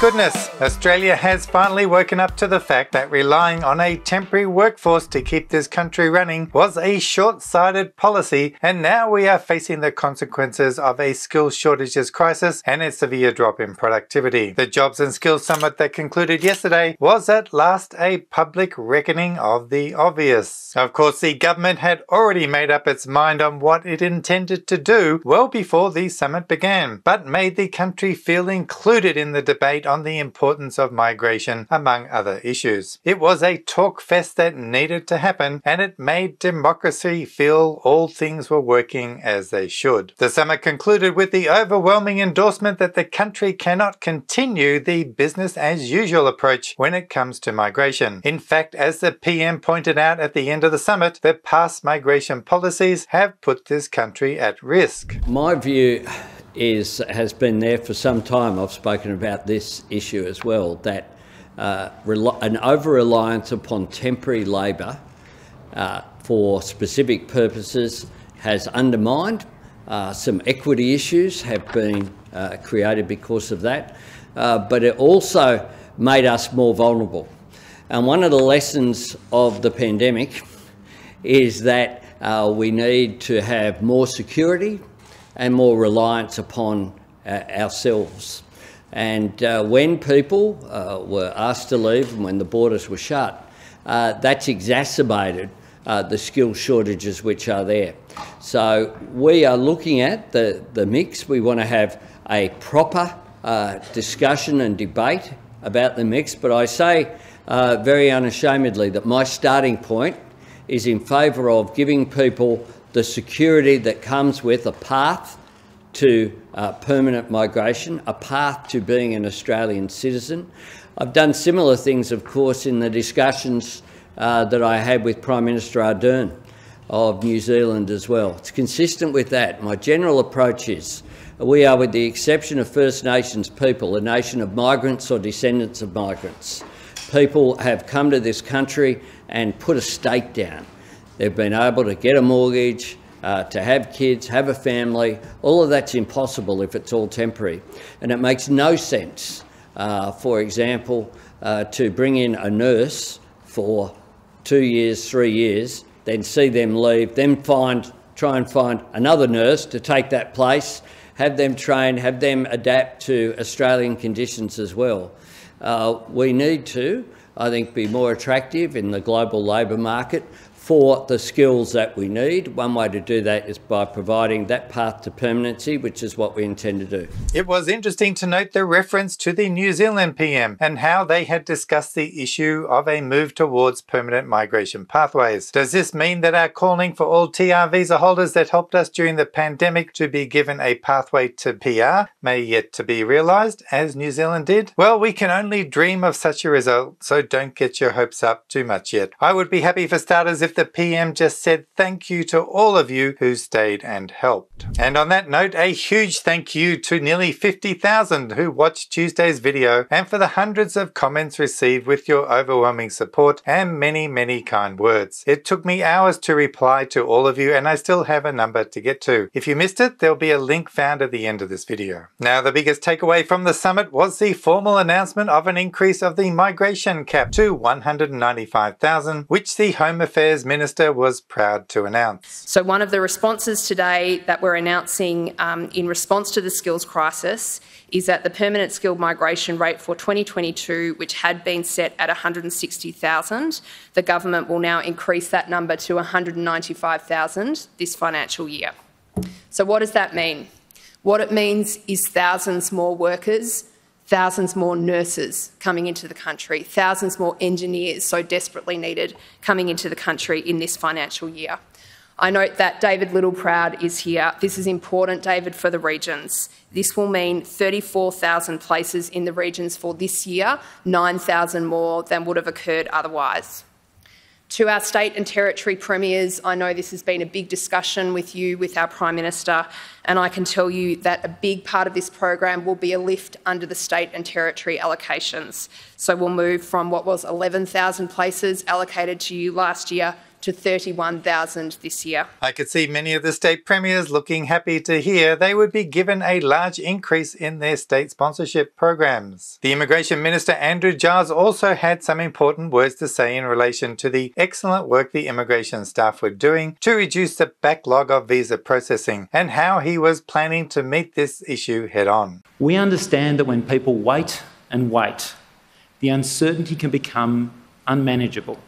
goodness, Australia has finally woken up to the fact that relying on a temporary workforce to keep this country running was a short-sighted policy, and now we are facing the consequences of a skills shortages crisis and a severe drop in productivity. The Jobs and Skills Summit that concluded yesterday was at last a public reckoning of the obvious. Of course, the government had already made up its mind on what it intended to do well before the summit began, but made the country feel included in the debate on the importance of migration, among other issues. It was a talk fest that needed to happen, and it made democracy feel all things were working as they should. The summit concluded with the overwhelming endorsement that the country cannot continue the business as usual approach when it comes to migration. In fact, as the PM pointed out at the end of the summit, the past migration policies have put this country at risk. My view has been there for some time. I've spoken about this issue as well, that an over-reliance upon temporary labour for specific purposes has undermined. Some equity issues have been created because of that, but it also made us more vulnerable. And one of the lessons of the pandemic is that we need to have more security and more reliance upon ourselves. And when people were asked to leave and when the borders were shut, that's exacerbated the skills shortages which are there. So we are looking at the mix. We want to have a proper discussion and debate about the mix, but I say very unashamedly that my starting point is in favour of giving people the security that comes with a path to permanent migration, a path to being an Australian citizen. I've done similar things, of course, in the discussions that I had with Prime Minister Ardern of New Zealand as well. It's consistent with that. My general approach is we are, with the exception of First Nations people, a nation of migrants or descendants of migrants. People have come to this country and put a stake down. They've been able to get a mortgage, to have kids, have a family. All of that's impossible if it's all temporary. And it makes no sense, for example, to bring in a nurse for 2 years, 3 years, then see them leave, then try and find another nurse to take that place, have them train, have them adapt to Australian conditions as well. We need to, I think, be more attractive in the global labour market for the skills that we need. One way to do that is by providing that path to permanency, which is what we intend to do. It was interesting to note the reference to the New Zealand PM and how they had discussed the issue of a move towards permanent migration pathways. Does this mean that our calling for all TR visa holders that helped us during the pandemic to be given a pathway to PR may yet to be realised, as New Zealand did? Well, we can only dream of such a result, so don't get your hopes up too much yet. I would be happy, for starters, if the PM just said thank you to all of you who stayed and helped. And on that note, a huge thank you to nearly 50,000 who watched Tuesday's video, and for the hundreds of comments received with your overwhelming support and many, many kind words. It took me hours to reply to all of you, and I still have a number to get to. If you missed it, there'll be a link found at the end of this video. Now, the biggest takeaway from the summit was the formal announcement of an increase of the migration cap to 195,000, which the Home Affairs Minister was proud to announce. So one of the responses today that we're announcing in response to the skills crisis is that the permanent skilled migration rate for 2022, which had been set at 160,000, the government will now increase that number to 195,000 this financial year. So what does that mean? What it means is thousands more workers, thousands more nurses coming into the country, thousands more engineers so desperately needed coming into the country in this financial year. I note that David Littleproud is here. This is important, David, for the regions. This will mean 34,000 places in the regions for this year, 9,000 more than would have occurred otherwise. To our state and territory premiers, I know this has been a big discussion with you, with our Prime Minister, and I can tell you that a big part of this program will be a lift under the state and territory allocations. So we'll move from what was 11,000 places allocated to you last year to 31,000 this year. I could see many of the state premiers looking happy to hear they would be given a large increase in their state sponsorship programs. The Immigration Minister Andrew Giles also had some important words to say in relation to the excellent work the immigration staff were doing to reduce the backlog of visa processing and how he was planning to meet this issue head on. We understand that when people wait and wait, the uncertainty can become unmanageable.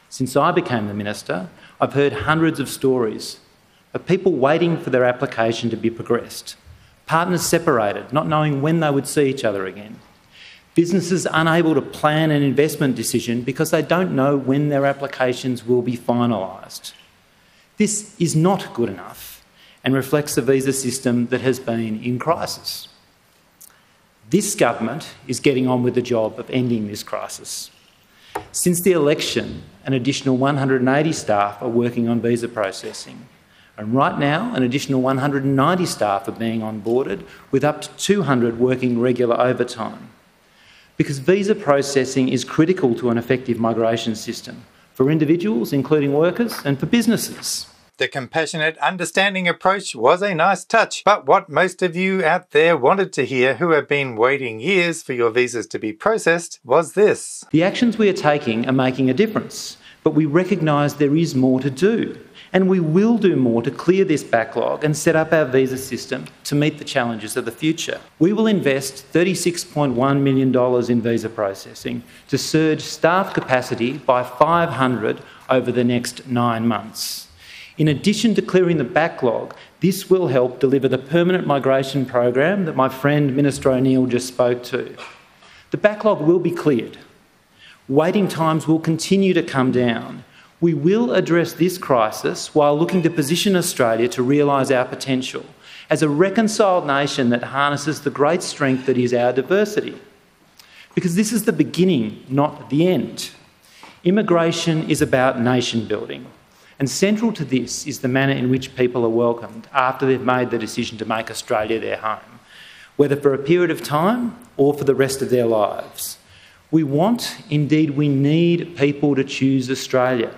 Since I became the Minister, I've heard hundreds of stories of people waiting for their application to be progressed, partners separated, not knowing when they would see each other again, businesses unable to plan an investment decision because they don't know when their applications will be finalised. This is not good enough and reflects a visa system that has been in crisis. This government is getting on with the job of ending this crisis. Since the election, an additional 180 staff are working on visa processing. And right now, an additional 190 staff are being onboarded, with up to 200 working regular overtime. Because visa processing is critical to an effective migration system for individuals, including workers, and for businesses. The compassionate, understanding approach was a nice touch, but what most of you out there wanted to hear who have been waiting years for your visas to be processed was this. The actions we are taking are making a difference, but we recognise there is more to do, and we will do more to clear this backlog and set up our visa system to meet the challenges of the future. We will invest $36.1 million in visa processing to surge staff capacity by 500 over the next 9 months. In addition to clearing the backlog, this will help deliver the permanent migration program that my friend Minister O'Neill just spoke to. The backlog will be cleared. Waiting times will continue to come down. We will address this crisis while looking to position Australia to realise our potential as a reconciled nation that harnesses the great strength that is our diversity. Because this is the beginning, not the end. Immigration is about nation building. And central to this is the manner in which people are welcomed after they've made the decision to make Australia their home, whether for a period of time or for the rest of their lives. We want, indeed we need, people to choose Australia.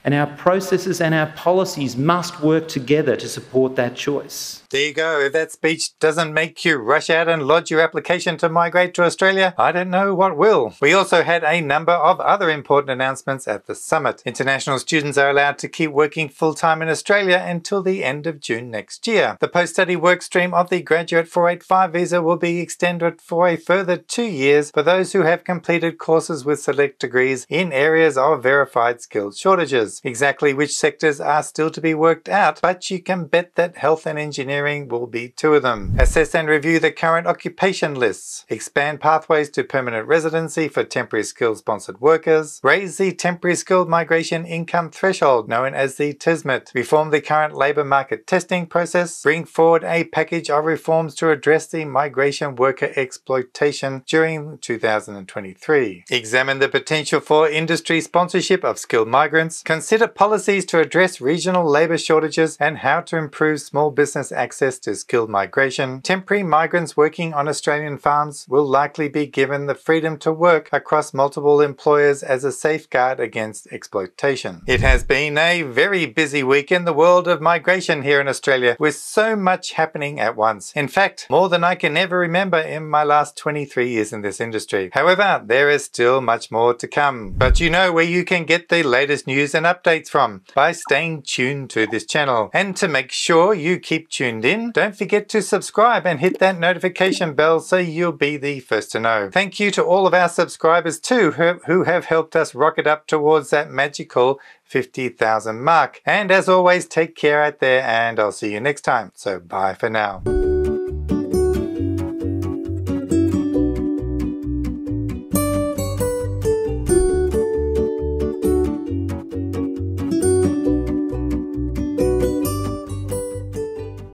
And our processes and our policies must work together to support that choice. There you go. If that speech doesn't make you rush out and lodge your application to migrate to Australia, I don't know what will. We also had a number of other important announcements at the summit. International students are allowed to keep working full-time in Australia until the end of June next year. The post-study work stream of the Graduate 485 visa will be extended for a further 2 years for those who have completed courses with select degrees in areas of verified skills shortages. Exactly which sectors are still to be worked out, but you can bet that health and engineering will be 2 of them. Assess and review the current occupation lists. Expand pathways to permanent residency for temporary skilled sponsored workers. Raise the temporary skilled migration income threshold, known as the TSMIT. Reform the current labour market testing process. Bring forward a package of reforms to address the migration worker exploitation during 2023. Examine the potential for industry sponsorship of skilled migrants. Consider policies to address regional labour shortages and how to improve small business access to skilled migration. Temporary migrants working on Australian farms will likely be given the freedom to work across multiple employers as a safeguard against exploitation. It has been a very busy week in the world of migration here in Australia, with so much happening at once. In fact, more than I can ever remember in my last 23 years in this industry. However, there is still much more to come. But you know where you can get the latest news and updates from by staying tuned to this channel. And to make sure you keep tuned in, don't forget to subscribe and hit that notification bell so you'll be the first to know. Thank you to all of our subscribers too who have helped us rocket up towards that magical 50,000 mark. And as always, take care out there and I'll see you next time. So bye for now.